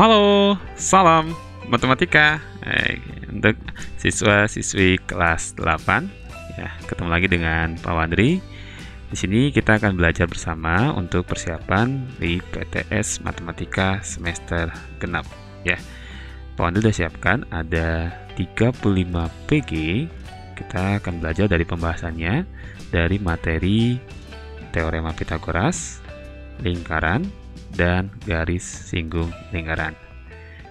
Halo, salam matematika. Untuk siswa-siswi kelas 8, ya, ketemu lagi dengan Pak Wandri. Di sini kita akan belajar bersama untuk persiapan di PTS Matematika semester genap, ya. Pak Wandri sudah siapkan ada 35 PG. Kita akan belajar dari pembahasannya dari materi teorema Pitagoras, lingkaran, dan garis singgung lingkaran.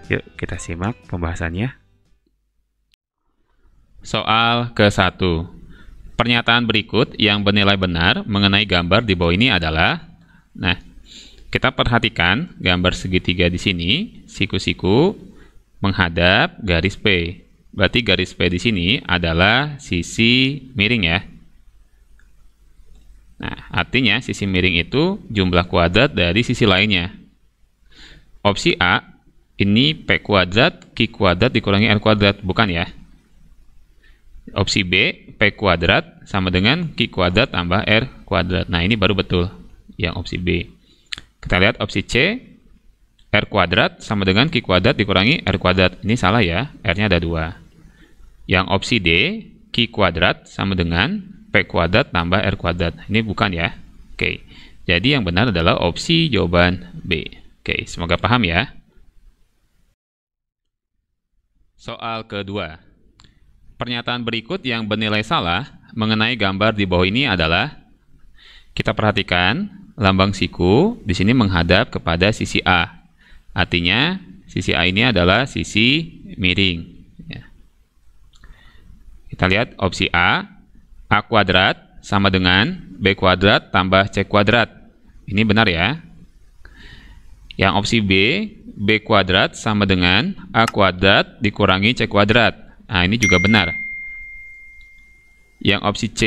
Yuk kita simak pembahasannya. Soal ke-1. Pernyataan berikut yang bernilai benar mengenai gambar di bawah ini adalah, nah, kita perhatikan gambar segitiga di sini, siku-siku menghadap garis P. Berarti garis P di sini adalah sisi miring, ya. Nah, artinya sisi miring itu jumlah kuadrat dari sisi lainnya. Opsi A, ini P kuadrat, Q kuadrat dikurangi R kuadrat, bukan ya? Opsi B, P kuadrat sama dengan Q kuadrat tambah R kuadrat. Nah, ini baru betul yang opsi B. Kita lihat opsi C, R kuadrat sama dengan Q kuadrat dikurangi R kuadrat. Ini salah ya, R-nya ada 2. Yang opsi D, Q kuadrat sama dengan P kuadrat tambah R kuadrat. Ini bukan ya. Oke. Jadi yang benar adalah opsi jawaban B. Oke, semoga paham ya. Soal kedua. Pernyataan berikut yang bernilai salah mengenai gambar di bawah ini adalah, kita perhatikan lambang siku di sini menghadap kepada sisi A. Artinya sisi A ini adalah sisi miring. Ya. Kita lihat opsi A. A kuadrat sama dengan B kuadrat tambah C kuadrat. Ini benar ya. Yang opsi B, B kuadrat sama dengan A kuadrat dikurangi C kuadrat. Nah, ini juga benar. Yang opsi C,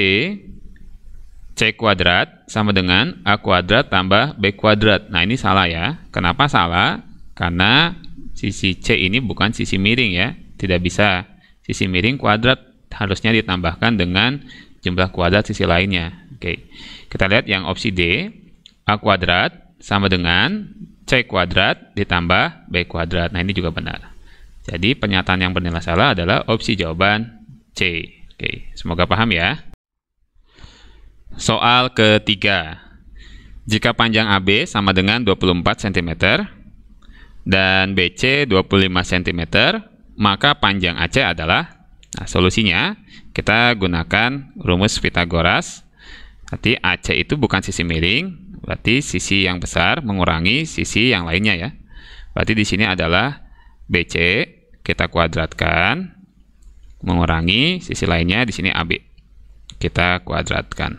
C kuadrat sama dengan A kuadrat tambah B kuadrat. Nah, ini salah ya. Kenapa salah? Karena sisi C ini bukan sisi miring ya. Tidak bisa. Sisi miring kuadrat harusnya ditambahkan dengan jumlah kuadrat sisi lainnya. Oke. Kita lihat yang opsi D, A kuadrat sama dengan C kuadrat ditambah B kuadrat. Nah, ini juga benar. Jadi pernyataan yang bernilai salah adalah opsi jawaban C. Oke, semoga paham ya. Soal ketiga. Jika panjang AB sama dengan 24 cm dan BC 25 cm, maka panjang AC adalah, nah, solusinya kita gunakan rumus Pitagoras. Berarti AC itu bukan sisi miring, berarti sisi yang besar mengurangi sisi yang lainnya ya. Berarti di sini adalah BC kita kuadratkan mengurangi sisi lainnya, di sini AB kita kuadratkan.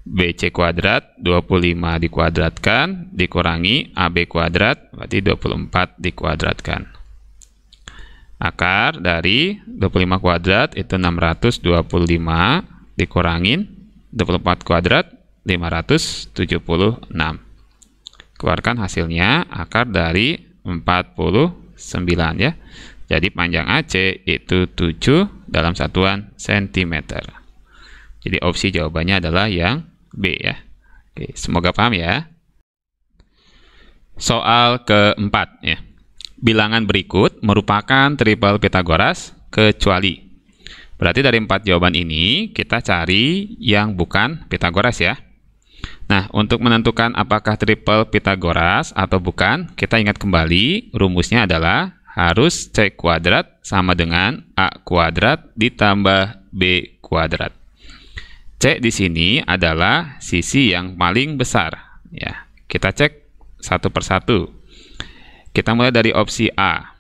BC kuadrat 25 dikuadratkan dikurangi AB kuadrat, berarti 24 dikuadratkan. Akar dari 25 kuadrat itu 625 dikurangin 24 kuadrat 576. Keluarkan hasilnya akar dari 49 ya. Jadi panjang AC itu 7 dalam satuan cm. Jadi opsi jawabannya adalah yang B ya. Oke, semoga paham ya. Soal keempat ya. Bilangan berikut merupakan triple Pitagoras kecuali. Berarti dari 4 jawaban ini kita cari yang bukan Pitagoras ya. Nah, untuk menentukan apakah triple Pitagoras atau bukan, kita ingat kembali rumusnya adalah harus C kuadrat sama dengan A kuadrat ditambah B kuadrat. C di sini adalah sisi yang paling besar ya. Kita cek satu persatu. Kita mulai dari opsi A.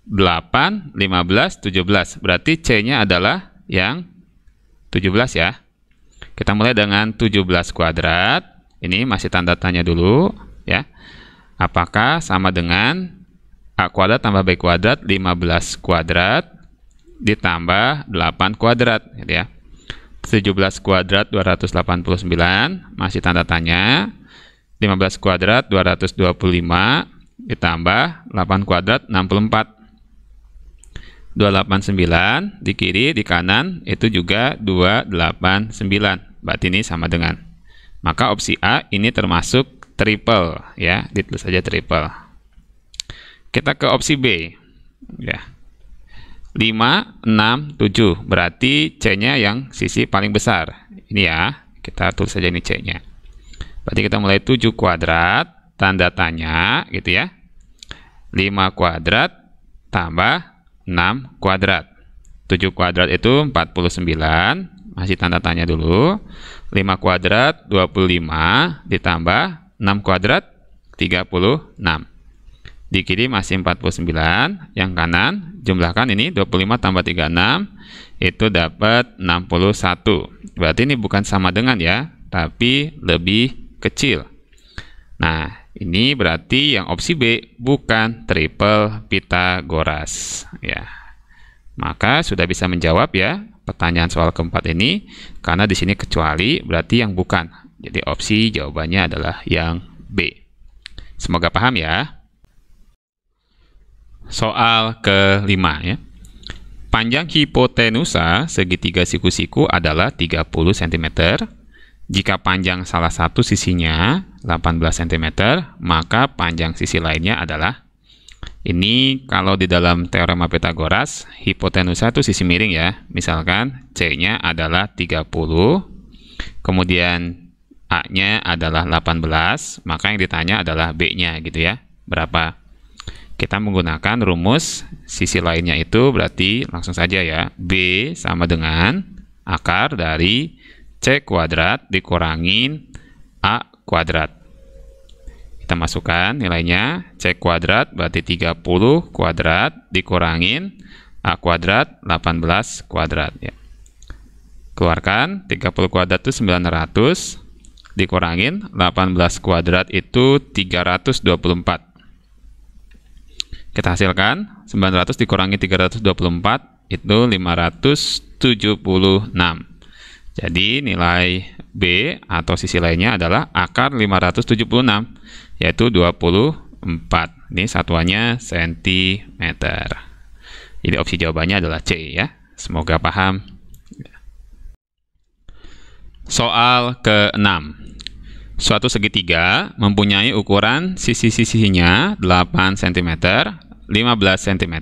8, 15, 17. Berarti C-nya adalah yang 17 ya. Kita mulai dengan 17 kuadrat. Ini masih tanda tanya dulu ya. Apakah sama dengan A kuadrat tambah B kuadrat 15 kuadrat ditambah 8 kuadrat gitu ya. 17 kuadrat 289 masih tanda tanya. 15 kuadrat 225 ditambah 8 kuadrat 64. 289 di kiri, di kanan itu juga 289. Berarti ini sama dengan. Maka opsi A ini termasuk triple ya, ditulis saja triple. Kita ke opsi B ya. 5, 6, 7 berarti C-nya yang sisi paling besar. Ini ya, kita tulis saja ini C-nya. Berarti kita mulai 7 kuadrat, tanda tanya gitu ya. 5 kuadrat tambah 6 kuadrat. 7 kuadrat itu 49, masih tanda tanya dulu. 5 kuadrat 25 ditambah 6 kuadrat 36. Di kiri masih 49, yang kanan jumlahkan ini 25 tambah 36 itu dapat 61. Berarti ini bukan sama dengan ya, tapi lebih kecil. Nah, ini berarti yang opsi B bukan triple Pitagoras ya. Maka sudah bisa menjawab ya pertanyaan soal keempat ini, karena di sini kecuali berarti yang bukan. Jadi opsi jawabannya adalah yang B. Semoga paham ya. Soal kelima ya. Panjang hipotenusa segitiga siku-siku adalah 30 cm. Jika panjang salah satu sisinya 18 cm, maka panjang sisi lainnya adalah, ini kalau di dalam teorema Pitagoras, hipotenusa itu sisi miring ya. Misalkan C-nya adalah 30, kemudian A-nya adalah 18, maka yang ditanya adalah B-nya gitu ya. Berapa? Kita menggunakan rumus sisi lainnya itu berarti langsung saja ya. B sama dengan akar dari C kuadrat dikurangin A kuadrat. Kita masukkan nilainya. C kuadrat berarti 30 kuadrat dikurangin A kuadrat 18 kuadrat ya. Keluarkan 30 kuadrat itu 900 dikurangin 18 kuadrat itu 324. Kita hasilkan 900 dikurangi 324 itu 576. Jadi nilai B atau sisi lainnya adalah akar 576, yaitu 24. Ini satuannya cm. Jadi opsi jawabannya adalah C ya. Semoga paham. Soal ke-6. Suatu segitiga mempunyai ukuran sisi-sisinya 8 cm, 15 cm,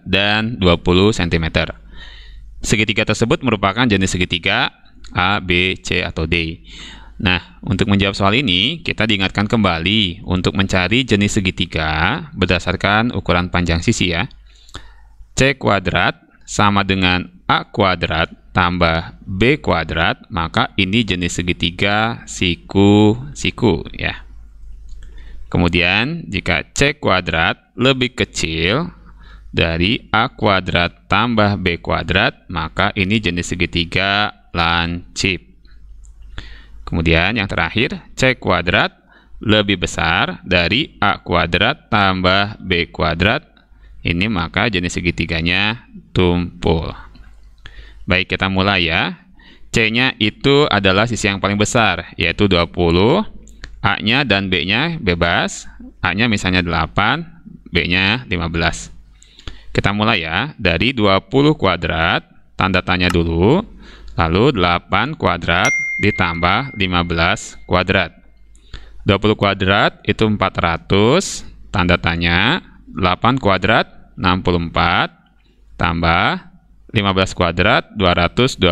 dan 20 cm. Segitiga tersebut merupakan jenis segitiga A, B, C, atau D. Nah, untuk menjawab soal ini, kita diingatkan kembali untuk mencari jenis segitiga berdasarkan ukuran panjang sisi ya. C kuadrat sama dengan A kuadrat tambah B kuadrat, maka ini jenis segitiga siku-siku ya. Kemudian jika C kuadrat lebih kecil dari A kuadrat tambah B kuadrat, maka ini jenis segitiga lancip. Kemudian yang terakhir, C kuadrat lebih besar dari A kuadrat tambah B kuadrat, ini maka jenis segitiganya tumpul. Baik, kita mulai ya. C-nya itu adalah sisi yang paling besar, yaitu 20. A-nya dan B-nya bebas. A-nya misalnya 8, B-nya 15. Kita mulai ya. Dari 20 kuadrat, tanda tanya dulu. Lalu 8 kuadrat ditambah 15 kuadrat. 20 kuadrat itu 400, tanda tanya. 8 kuadrat 64, tambah 15 kuadrat 225.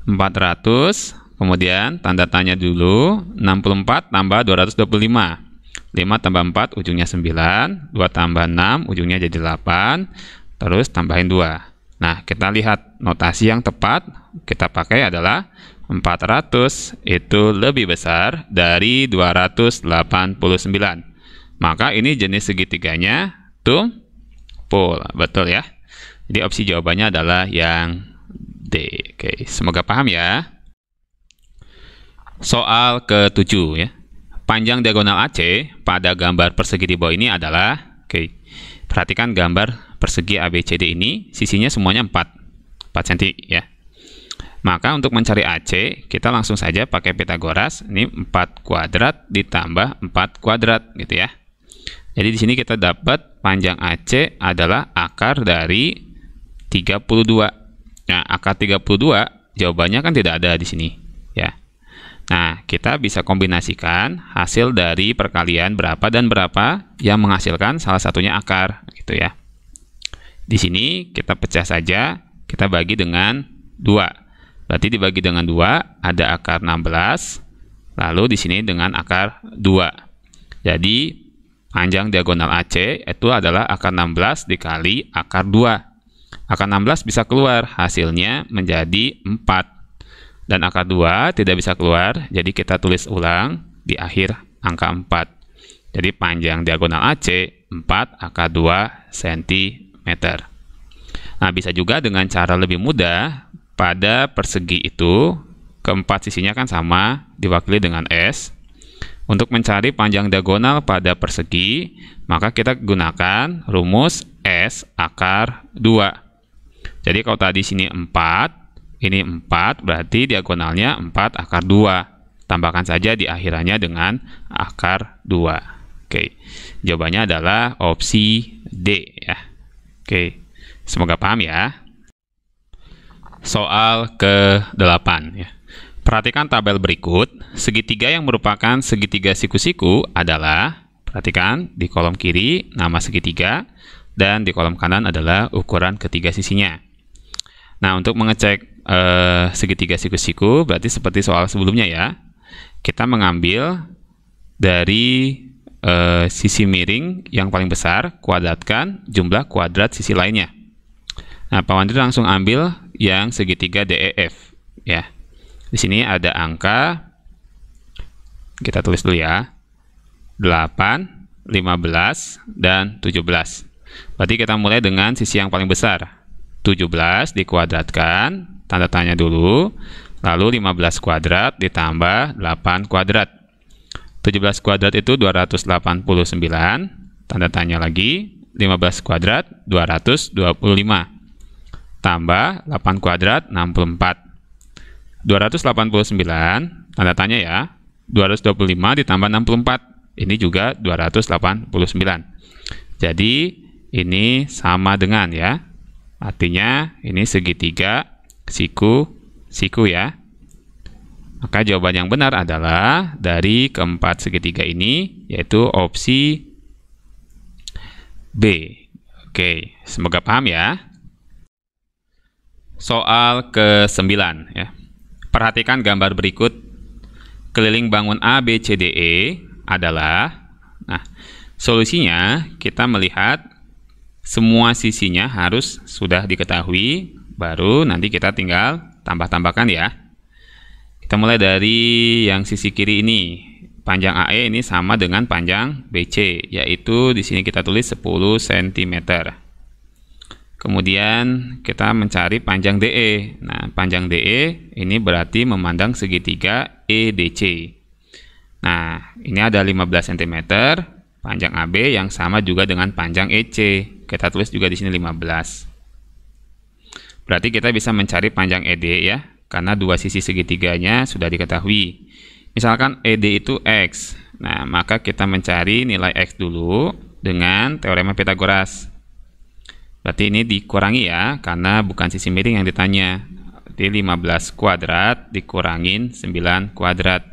400, kemudian tanda tanya dulu, 64 tambah 225. 5 tambah 4 ujungnya 9, 2 tambah 6 ujungnya jadi 8, terus tambahin 2. Nah, kita lihat notasi yang tepat kita pakai adalah 400 itu lebih besar dari 289. Maka ini jenis segitiganya tumpul. Betul ya? Jadi opsi jawabannya adalah yang D. Oke, semoga paham ya. Soal ke-7 ya. Panjang diagonal AC pada gambar persegi di bawah ini adalah, perhatikan gambar persegi ABCD ini, sisinya semuanya 4 cm ya. Maka untuk mencari AC, kita langsung saja pakai Pitagoras. Ini 4 kuadrat ditambah 4 kuadrat gitu ya. Jadi di sini kita dapat panjang AC adalah akar dari 32. Nah, akar 32 jawabannya kan tidak ada di sini ya. Nah, kita bisa kombinasikan hasil dari perkalian berapa dan berapa yang menghasilkan salah satunya akar, gitu ya. Di sini kita pecah saja, kita bagi dengan 2. Berarti dibagi dengan 2 ada akar 16, lalu di sini dengan akar 2. Jadi panjang diagonal AC itu adalah akar 16 dikali akar 2. Akar 16 bisa keluar, hasilnya menjadi 4. Dan akar 2 tidak bisa keluar, jadi kita tulis ulang di akhir angka 4. Jadi panjang diagonal AC 4 akar 2 cm. Nah, bisa juga dengan cara lebih mudah, pada persegi itu, keempat sisinya kan sama, diwakili dengan S. Untuk mencari panjang diagonal pada persegi, maka kita gunakan rumus S akar 2. Jadi kalau tadi sini 4, ini 4, berarti diagonalnya 4 akar 2. Tambahkan saja di akhirannya dengan akar 2. Oke, jawabannya adalah opsi D ya. Oke, semoga paham ya. Soal ke-8 ya. Perhatikan tabel berikut. Segitiga yang merupakan segitiga siku-siku adalah, perhatikan di kolom kiri nama segitiga dan di kolom kanan adalah ukuran ketiga sisinya. Nah, untuk mengecek segitiga siku-siku berarti seperti soal sebelumnya ya. Kita mengambil dari sisi miring yang paling besar, kuadratkan jumlah kuadrat sisi lainnya. Nah, Pak Wandri langsung ambil yang segitiga DEF ya. Di sini ada angka, kita tulis dulu ya, 8, 15, dan 17. Berarti kita mulai dengan sisi yang paling besar. 17 dikuadratkan, tanda tanya dulu, lalu 15 kuadrat ditambah 8 kuadrat. 17 kuadrat itu 289, tanda tanya lagi, 15 kuadrat 225, tambah 8 kuadrat 64. 289, tanda tanya ya, 225 ditambah 64, ini juga 289. Jadi ini sama dengan ya, artinya ini segitiga siku ya. Maka jawaban yang benar adalah dari keempat segitiga ini, yaitu opsi B. Oke, semoga paham ya. Soal ke-9 ya. Perhatikan gambar berikut. Keliling bangun A, B, C, D, E adalah, nah, solusinya kita melihat semua sisinya harus sudah diketahui, baru nanti kita tinggal tambah-tambahkan ya. Kita mulai dari yang sisi kiri ini. Panjang AE ini sama dengan panjang BC, yaitu di sini kita tulis 10 cm. Kemudian kita mencari panjang DE. Nah, panjang DE ini berarti memandang segitiga EDC. Nah, ini ada 15 cm. Panjang AB yang sama juga dengan panjang EC. Kita tulis juga di sini 15. Berarti kita bisa mencari panjang ED ya, karena dua sisi segitiganya sudah diketahui. Misalkan ED itu X. Nah, maka kita mencari nilai X dulu dengan teorema Pitagoras. Berarti ini dikurangi ya, karena bukan sisi miring yang ditanya. Berarti 15 kuadrat dikurangin 9 kuadrat.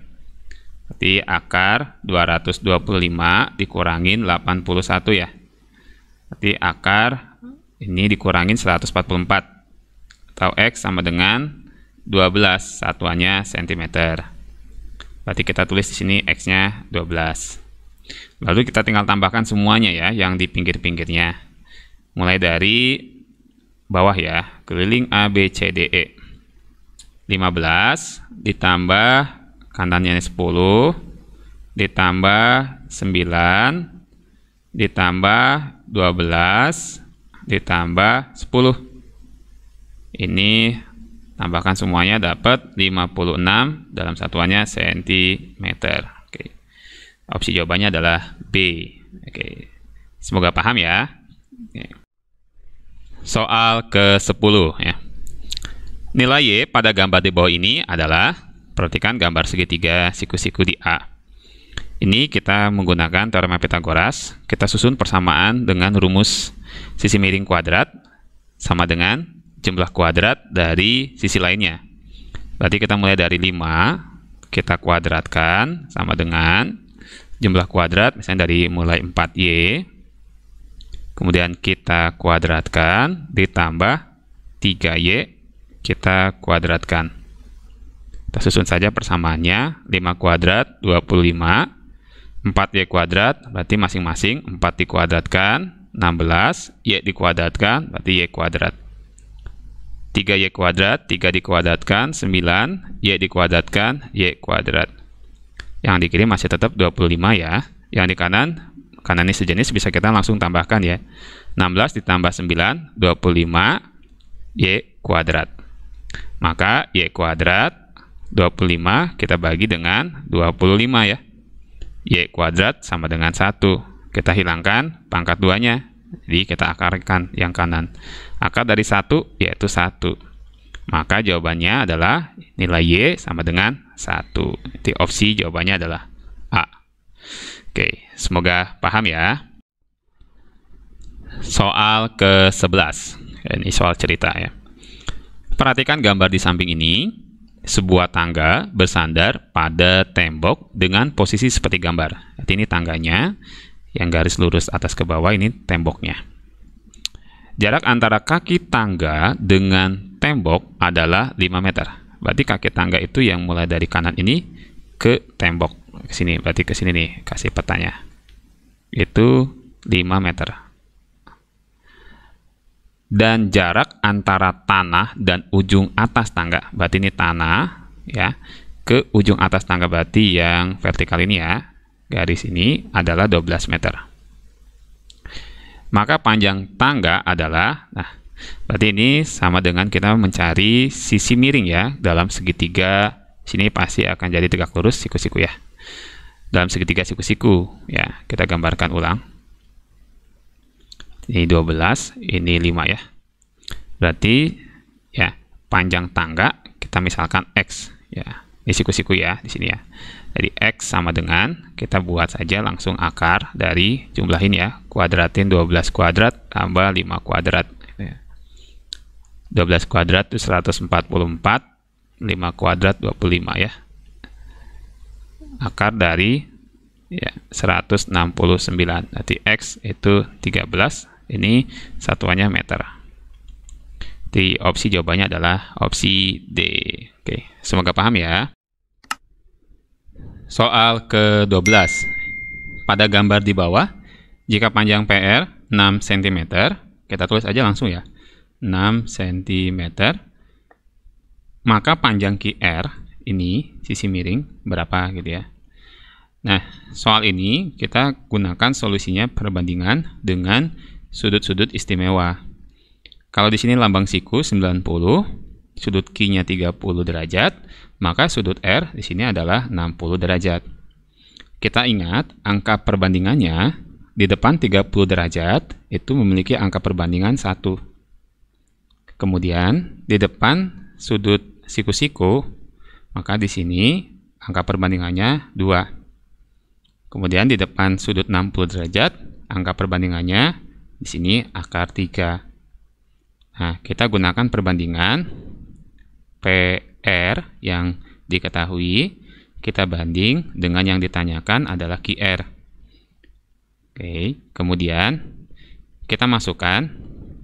Berarti akar 225 dikurangin 81 ya. Berarti akar ini dikurangin 144. Atau X sama dengan 12, satuannya cm. Berarti kita tulis di sini X-nya 12. Lalu kita tinggal tambahkan semuanya ya, yang di pinggir-pinggirnya. Mulai dari bawah ya, keliling A, B, C, D, E. 15 ditambah kanannya 10, ditambah 9, ditambah 12, ditambah 10. Ini tambahkan semuanya dapat 56 dalam satuannya cm. Oke. Opsi jawabannya adalah B. Oke. Semoga paham ya. Oke. Soal ke-10 ya. Nilai Y pada gambar di bawah ini adalah, perhatikan gambar segitiga siku-siku di A. Ini kita menggunakan teorema Pitagoras. Kita susun persamaan dengan rumus sisi miring kuadrat sama dengan jumlah kuadrat dari sisi lainnya. Berarti kita mulai dari 5, kita kuadratkan sama dengan jumlah kuadrat, misalnya dari mulai 4Y, kemudian kita kuadratkan ditambah 3Y, kita kuadratkan. Kita susun saja persamaannya. 5 kuadrat 25, 4Y kuadrat berarti masing-masing 4 dikuadratkan 16, Y dikuadratkan berarti Y kuadrat. 3Y kuadrat, 3 dikuadratkan 9, Y dikuadratkan Y kuadrat. Yang di kiri masih tetap 25 ya. Yang di kanan ini sejenis, bisa kita langsung tambahkan ya. 16 ditambah 9, 25 Y kuadrat. Maka Y kuadrat 25 kita bagi dengan 25 ya. Y kuadrat sama dengan 1. Kita hilangkan pangkat 2-nya. Jadi kita akarkan yang kanan. Akar dari 1 yaitu 1. Maka jawabannya adalah nilai Y sama dengan 1. Jadi opsi jawabannya adalah A. Oke, semoga paham ya. Soal ke-11. Ini soal cerita ya. Perhatikan gambar di samping ini. Sebuah tangga bersandar pada tembok dengan posisi seperti gambar. Jadi ini tangganya, yang garis lurus atas ke bawah ini temboknya. Jarak antara kaki tangga dengan tembok adalah 5 meter. Berarti kaki tangga itu yang mulai dari kanan ini ke tembok. Ke sini, berarti ke sini nih, kasih petanya. Itu 5 meter. Dan jarak antara tanah dan ujung atas tangga, berarti ini tanah ya, ke ujung atas tangga berarti yang vertikal ini ya, garis ini adalah 12 meter. Maka panjang tangga adalah, nah berarti ini sama dengan kita mencari sisi miring ya, dalam segitiga sini pasti akan jadi tegak lurus siku-siku ya. Dalam segitiga siku-siku ya, kita gambarkan ulang. Ini 12, ini 5 ya. Berarti ya, panjang tangga kita misalkan X ya. Ini siku-siku ya di sini ya. Jadi X sama dengan, kita buat saja langsung akar dari jumlahin ya. Kuadratin 12 kuadrat tambah 5 kuadrat. 12 kuadrat itu 144, 5 kuadrat 25 ya. Akar dari ya 169. Nanti X itu 13, ini satuannya meter. Di opsi jawabannya adalah opsi D. Oke, semoga paham ya. Soal ke-12. Pada gambar di bawah, jika panjang PR 6 cm, kita tulis aja langsung ya. 6 cm, maka panjang QR ini sisi miring berapa gitu ya. Nah, soal ini kita gunakan solusinya perbandingan dengan sudut-sudut istimewa. Kalau di sini lambang siku 90, sudut Q-nya 30 derajat, maka sudut R di sini adalah 60 derajat. Kita ingat angka perbandingannya di depan 30 derajat itu memiliki angka perbandingan 1. Kemudian di depan sudut siku-siku, maka di sini angka perbandingannya 2. Kemudian di depan sudut 60 derajat, angka perbandingannya di sini akar 3. Nah, kita gunakan perbandingan PR yang diketahui, kita banding dengan yang ditanyakan adalah QR. Oke, kemudian kita masukkan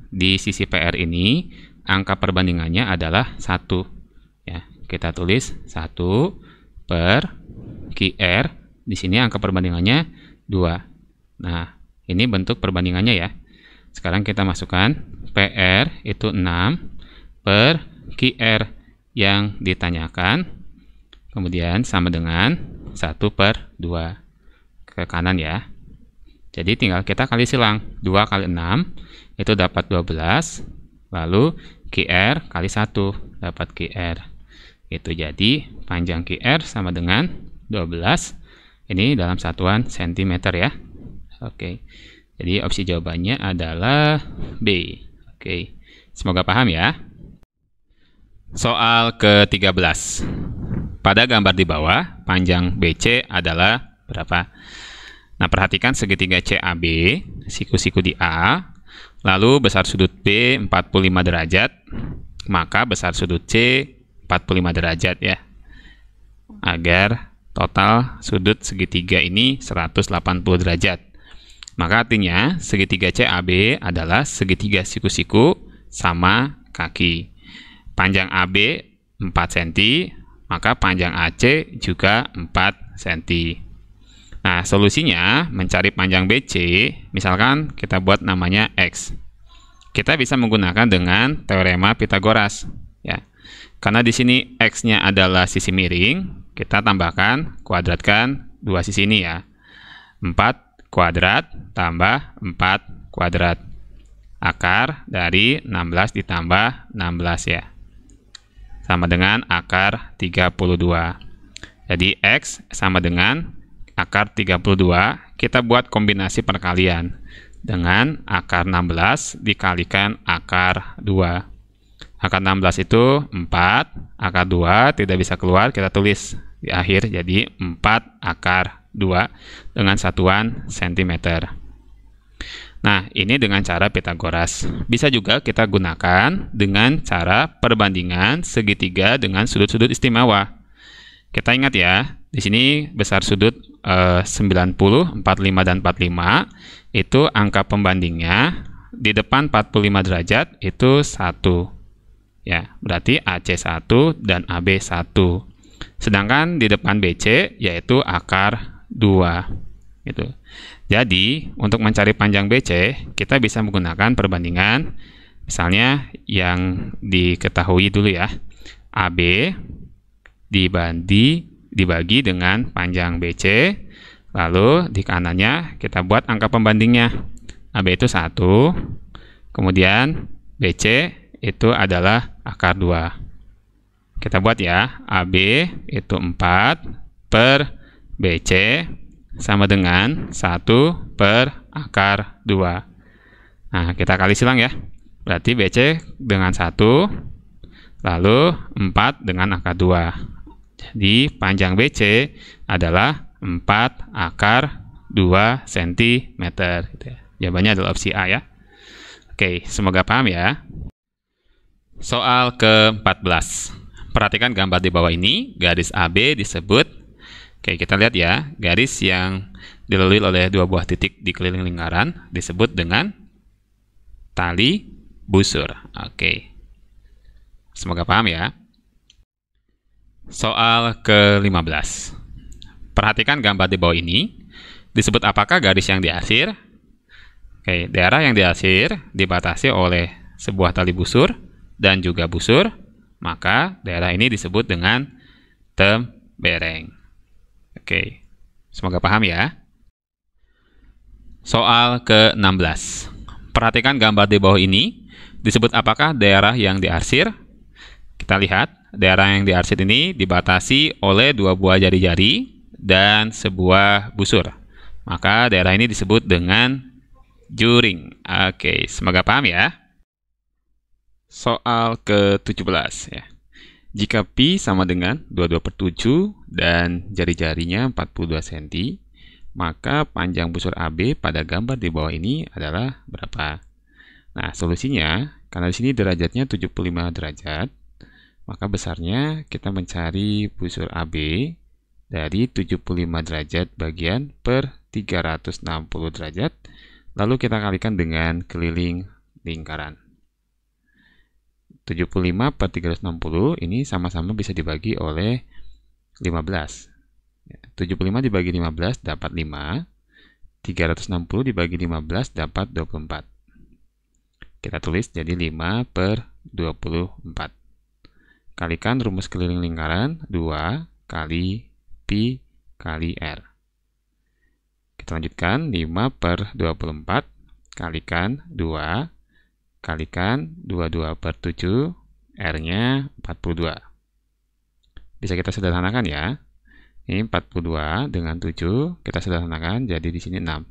di sisi PR ini, angka perbandingannya adalah 1. Ya, kita tulis 1 per QR. Di sini angka perbandingannya 2. Nah, ini bentuk perbandingannya ya. Sekarang kita masukkan PR itu 6 per QR yang ditanyakan. Kemudian sama dengan 1 per 2. Ke kanan ya. Jadi tinggal kita kali silang. 2 kali 6 itu dapat 12. Lalu QR kali 1 dapat QR. Itu jadi panjang QR sama dengan 12. Ini dalam satuan cm ya. Oke. Jadi opsi jawabannya adalah B. Oke. Semoga paham ya. Soal ke-13. Pada gambar di bawah, panjang BC adalah berapa? Nah, perhatikan segitiga CAB, siku-siku di A, lalu besar sudut B 45 derajat, maka besar sudut C 45 derajat ya. agar total sudut segitiga ini 180 derajat. Maka artinya segitiga CAB adalah segitiga siku-siku sama kaki. Panjang AB 4 cm, maka panjang AC juga 4 cm. Nah, solusinya mencari panjang BC, misalkan kita buat namanya X. Kita bisa menggunakan dengan teorema Pythagoras, ya. Karena di sini X-nya adalah sisi miring, kita tambahkan, kuadratkan dua sisi ini ya. 4 kuadrat tambah 4 kuadrat. Akar dari 16 ditambah 16 ya. Sama dengan akar 32. Jadi X sama dengan akar 32, kita buat kombinasi perkalian dengan akar 16 dikalikan akar 2. Akar 16 itu 4, akar 2 tidak bisa keluar, kita tulis di akhir, jadi 4 akar 2 dengan satuan cm. Nah, ini dengan cara Pythagoras. Bisa juga kita gunakan dengan cara perbandingan segitiga dengan sudut-sudut istimewa. Kita ingat ya, di sini besar sudut 90, 45, dan 45, itu angka pembandingnya di depan 45 derajat itu 1. Ya, berarti AC 1 dan AB 1. Sedangkan di depan BC yaitu akar 2. Gitu. Jadi, untuk mencari panjang BC, kita bisa menggunakan perbandingan, misalnya yang diketahui dulu ya, AB dibagi dengan panjang BC, lalu di kanannya kita buat angka pembandingnya. AB itu 1, kemudian BC itu adalah akar 2. Kita buat ya, AB itu 4 per BC sama dengan 1 per akar 2. Nah, kita kali silang ya. Berarti BC dengan 1, lalu 4 dengan akar 2. Jadi, panjang BC adalah 4 akar 2 cm. Gitu ya. Jawabannya adalah opsi A ya. Oke, semoga paham ya. Soal ke-14. Perhatikan gambar di bawah ini, garis AB disebut, oke, kita lihat ya, garis yang dilalui oleh dua buah titik di keliling lingkaran disebut dengan tali busur. Oke, semoga paham ya. Soal ke-15. Perhatikan gambar di bawah ini, disebut apakah garis yang diarsir? Oke, daerah yang diarsir dibatasi oleh sebuah tali busur dan juga busur, maka daerah ini disebut dengan tembereng. Oke, semoga paham ya. Soal ke-16. Perhatikan gambar di bawah ini, disebut apakah daerah yang diarsir? Kita lihat, daerah yang diarsir ini dibatasi oleh dua buah jari-jari dan sebuah busur. Maka daerah ini disebut dengan juring. Oke, semoga paham ya. Soal ke-17 ya. Jika pi sama dengan 22/7 dan jari-jarinya 42 cm, maka panjang busur AB pada gambar di bawah ini adalah berapa? Nah, solusinya, karena di sini derajatnya 75 derajat, maka besarnya kita mencari busur AB dari 75 derajat bagian per 360 derajat, lalu kita kalikan dengan keliling lingkaran. 75 per 360 ini sama-sama bisa dibagi oleh 15. 75 dibagi 15 dapat 5. 360 dibagi 15 dapat 24. Kita tulis jadi 5 per 24. Kalikan rumus keliling lingkaran 2 kali pi kali r. Kita lanjutkan 5 per 24 kalikan 2 kalikan 22 per 7, R-nya 42. Bisa kita sederhanakan ya. Ini 42 dengan 7, kita sederhanakan jadi di sini 6.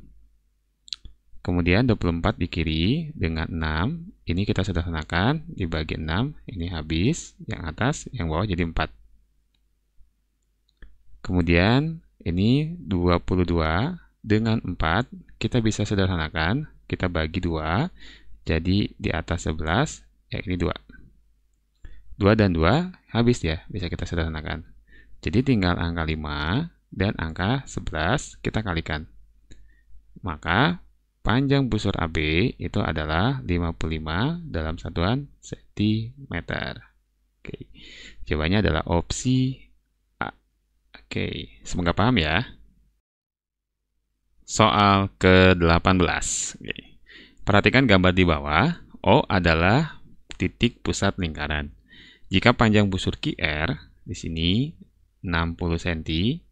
Kemudian 24 di kiri dengan 6, ini kita sederhanakan, dibagi 6, ini habis, yang atas, yang bawah jadi 4. Kemudian ini 22 dengan 4, kita bisa sederhanakan, kita bagi 2, jadi di atas 11, ya ini 2. 2 dan 2 habis ya, bisa kita sederhanakan. Jadi tinggal angka 5 dan angka 11 kita kalikan. Maka panjang busur AB itu adalah 55 dalam satuan sentimeter. Oke. Jawabannya adalah opsi A. Oke, semoga paham ya. Soal ke-18. Oke. Perhatikan gambar di bawah. O adalah titik pusat lingkaran. Jika panjang busur QR di sini 60 cm,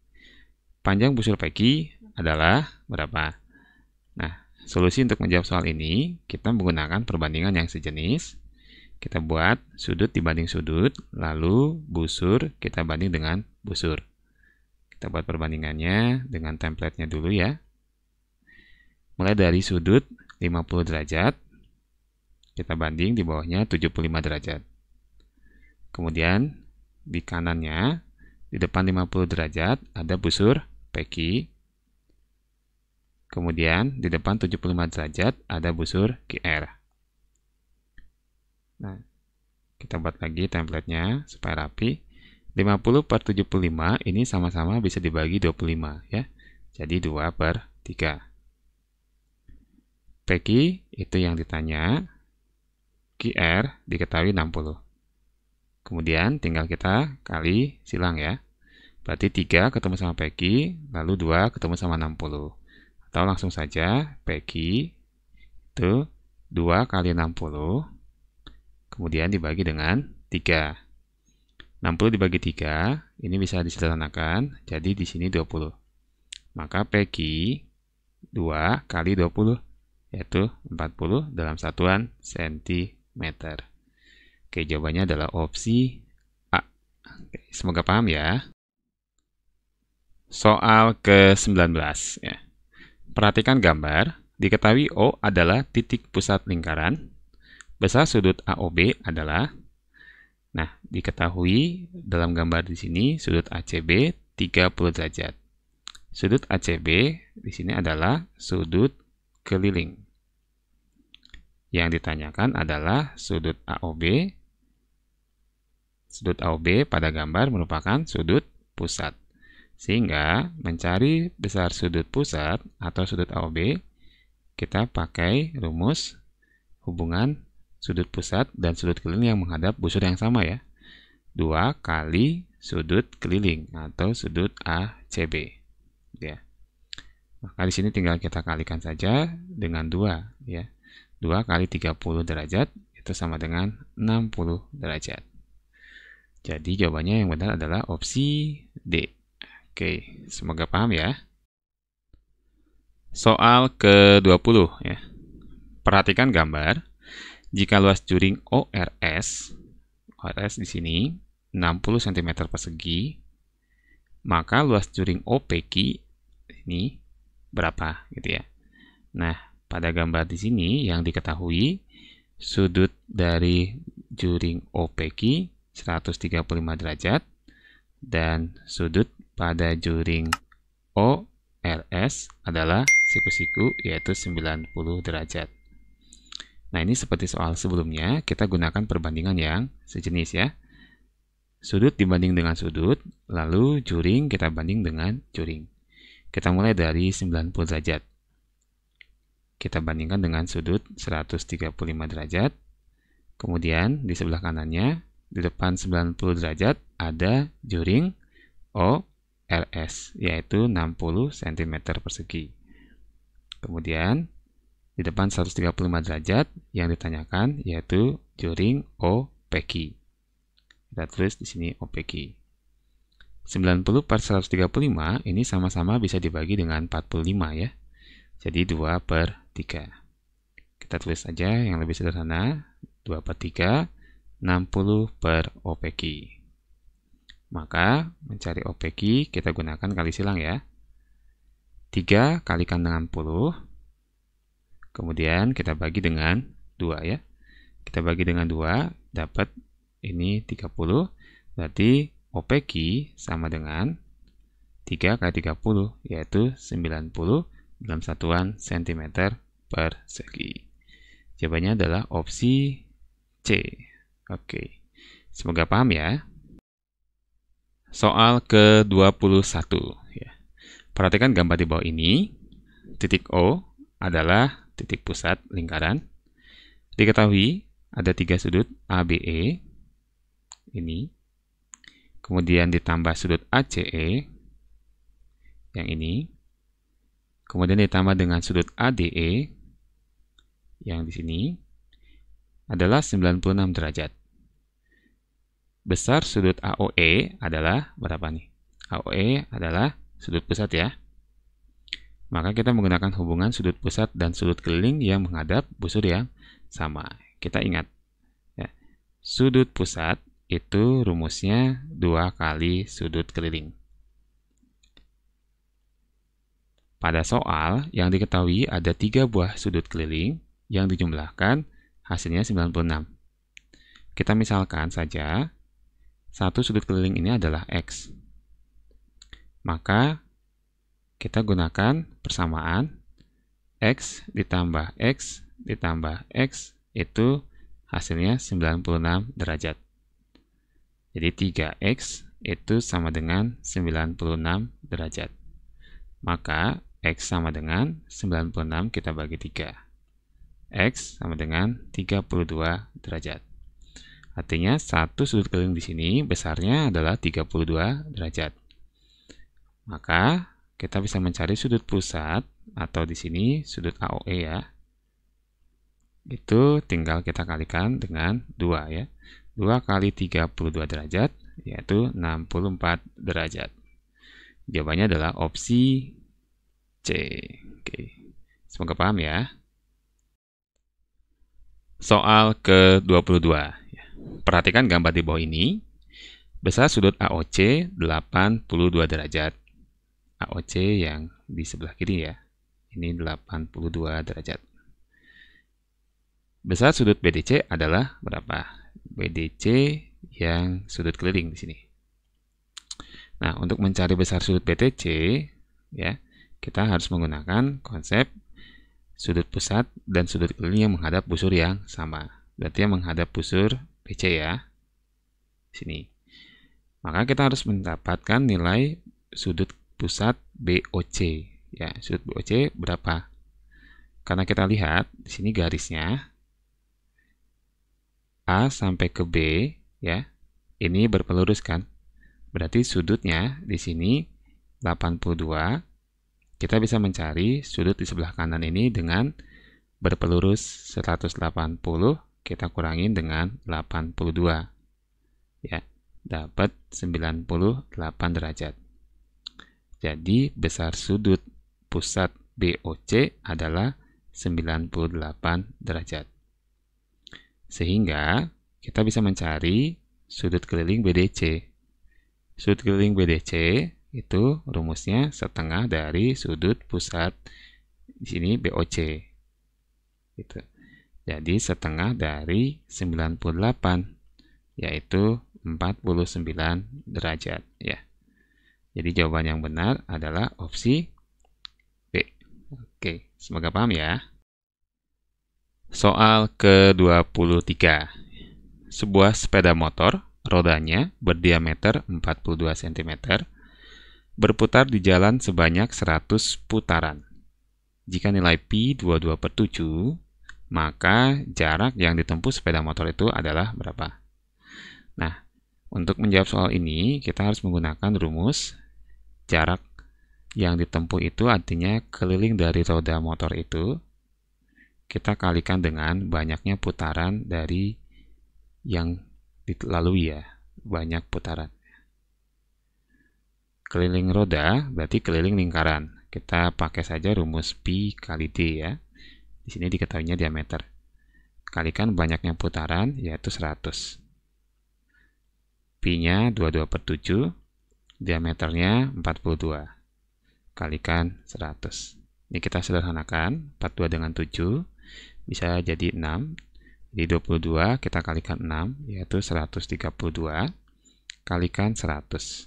panjang busur PQ adalah berapa? Nah, solusi untuk menjawab soal ini, kita menggunakan perbandingan yang sejenis. Kita buat sudut dibanding sudut, lalu busur kita banding dengan busur. Kita buat perbandingannya dengan template-nya dulu ya. Mulai dari sudut 50 derajat, kita banding di bawahnya 75 derajat. Kemudian di kanannya, di depan 50 derajat, ada busur PQ. Kemudian di depan 75 derajat, ada busur QR. Nah, kita buat lagi template-nya supaya rapi. 50 per 75 ini sama-sama bisa dibagi 25 ya. Jadi 2 per 3. PQ itu yang ditanya, QR diketahui 60. Kemudian tinggal kita kali silang ya. Berarti 3 ketemu sama PQ, lalu 2 ketemu sama 60. Atau langsung saja PQ itu 2 kali 60, kemudian dibagi dengan 3. 60 dibagi 3, ini bisa disederhanakan, jadi di sini 20. Maka PQ 2 kali 20, yaitu 40 dalam satuan sentimeter. Oke, jawabannya adalah opsi A. Oke, semoga paham ya. Soal ke-19 ya. Perhatikan gambar, diketahui O adalah titik pusat lingkaran. Besar sudut AOB adalah, nah, diketahui dalam gambar di sini sudut ACB 30 derajat. Sudut ACB di sini adalah sudut keliling. Yang ditanyakan adalah sudut AOB. Sudut AOB pada gambar merupakan sudut pusat. Sehingga mencari besar sudut pusat atau sudut AOB, kita pakai rumus hubungan sudut pusat dan sudut keliling yang menghadap busur yang sama ya. 2 kali sudut keliling atau sudut ACB. Ya. Maka di sini tinggal kita kalikan saja dengan 2 ya. 2 kali 30 derajat itu sama dengan 60 derajat. Jadi jawabannya yang benar adalah opsi D. Oke, semoga paham ya. Soal ke-20 ya. Perhatikan gambar. Jika luas juring ORS di sini 60 cm persegi, maka luas juring OPQ ini berapa gitu ya. Nah, pada gambar di sini yang diketahui sudut dari juring OPQ 135 derajat dan sudut pada juring ORS adalah siku-siku yaitu 90 derajat. Nah, ini seperti soal sebelumnya, kita gunakan perbandingan yang sejenis ya. Sudut dibanding dengan sudut, lalu juring kita banding dengan juring. Kita mulai dari 90 derajat. Kita bandingkan dengan sudut 135 derajat. Kemudian di sebelah kanannya, di depan 90 derajat, ada juring ORS, yaitu 60 cm persegi. Kemudian, di depan 135 derajat yang ditanyakan yaitu juring OPQ. Kita tulis di sini OPQ. 90 per 135 ini sama-sama bisa dibagi dengan 45 ya. Jadi 2 per 3. Kita tulis saja yang lebih sederhana. 2 per 3, 60 per OPQ. Maka mencari OPQ kita gunakan kali silang ya. 3 kalikan dengan 10. Kemudian kita bagi dengan 2 ya. Kita bagi dengan 2, dapat ini 30. Berarti OPQ sama dengan 3 kali 30, yaitu 90 dalam satuan cm persegi. Jawabannya adalah opsi C. Oke. Semoga paham ya. Soal ke-21. Ya. Perhatikan gambar di bawah ini. Titik O adalah titik pusat lingkaran. Diketahui ada 3 sudut ABE. Ini. Kemudian ditambah sudut ACE. Yang ini. Kemudian ditambah dengan sudut ADE. Yang di sini. Adalah 96 derajat. Besar sudut AOE adalah berapa nih? AOE adalah sudut pusat ya. Maka kita menggunakan hubungan sudut pusat dan sudut keliling yang menghadap busur yang sama. Kita ingat, ya, sudut pusat itu rumusnya 2 kali sudut keliling. Pada soal yang diketahui ada 3 buah sudut keliling yang dijumlahkan hasilnya 96. Kita misalkan saja, satu sudut keliling ini adalah X. Maka kita gunakan persamaan X ditambah X ditambah X itu hasilnya 96 derajat. Jadi 3X itu sama dengan 96 derajat. Maka X sama dengan 96 kita bagi 3. X sama dengan 32 derajat. Artinya satu sudut keliling di sini besarnya adalah 32 derajat. Maka kita bisa mencari sudut pusat atau di sini sudut AOE ya. Itu tinggal kita kalikan dengan 2 ya. 2 kali 32 derajat yaitu 64 derajat. Jawabannya adalah opsi C. Oke. Semoga paham ya. Soal ke-22. Perhatikan gambar di bawah ini. Besar sudut AOC 82 derajat. AOC yang di sebelah kiri ya. Ini 82 derajat. Besar sudut BDC adalah berapa? BDC yang sudut keliling di sini. Nah, untuk mencari besar sudut BTC ya, kita harus menggunakan konsep sudut pusat dan sudut keliling yang menghadap busur yang sama. Berarti yang menghadap busur BC ya. Sini. Maka kita harus mendapatkan nilai sudut pusat BOC. Ya, sudut BOC berapa? Karena kita lihat di sini garisnya A sampai ke B ya. Ini berpelurus kan? Berarti sudutnya di sini 82. Kita bisa mencari sudut di sebelah kanan ini dengan berpelurus 180. Kita kurangin dengan 82. Ya, dapat 98 derajat. Jadi besar sudut pusat BOC adalah 98 derajat. Sehingga kita bisa mencari sudut keliling BDC. Sudut keliling BDC itu rumusnya setengah dari sudut pusat di sini BOC. Gitu. Jadi setengah dari 98 yaitu 49 derajat ya. Jadi jawaban yang benar adalah opsi B. Oke, semoga paham ya. Soal ke-23. Sebuah sepeda motor, rodanya berdiameter 42 cm, berputar di jalan sebanyak 100 putaran. Jika nilai pi 22/7, maka jarak yang ditempuh sepeda motor itu adalah berapa? Nah, untuk menjawab soal ini, kita harus menggunakan rumus jarak yang ditempuh itu artinya keliling dari roda motor itu kita kalikan dengan banyaknya putaran dari yang dilalui ya, banyak putaran. Keliling roda berarti keliling lingkaran. Kita pakai saja rumus pi kali d ya. Di sini diketahuinya diameter. Kalikan banyaknya putaran yaitu 100. Pi-nya 22/7, diameternya 42. Kalikan 100. Ini kita sederhanakan, 42 dengan 7 bisa jadi 6. Jadi 22 kita kalikan 6 yaitu 132 kalikan 100.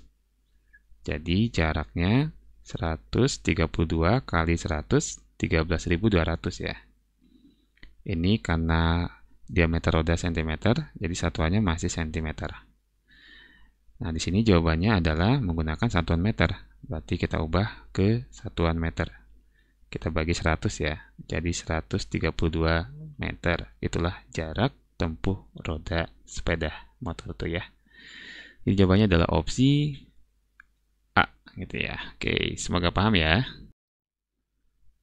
Jadi jaraknya 132 kali 100 13.200 ya. Ini karena diameter roda cm, jadi satuannya masih cm. Nah, di sini jawabannya adalah menggunakan satuan meter. Berarti kita ubah ke satuan meter. Kita bagi 100 ya. Jadi 132 meter. Itulah jarak tempuh roda sepeda motor itu ya. Jadi jawabannya adalah opsi A gitu ya. Oke, semoga paham ya.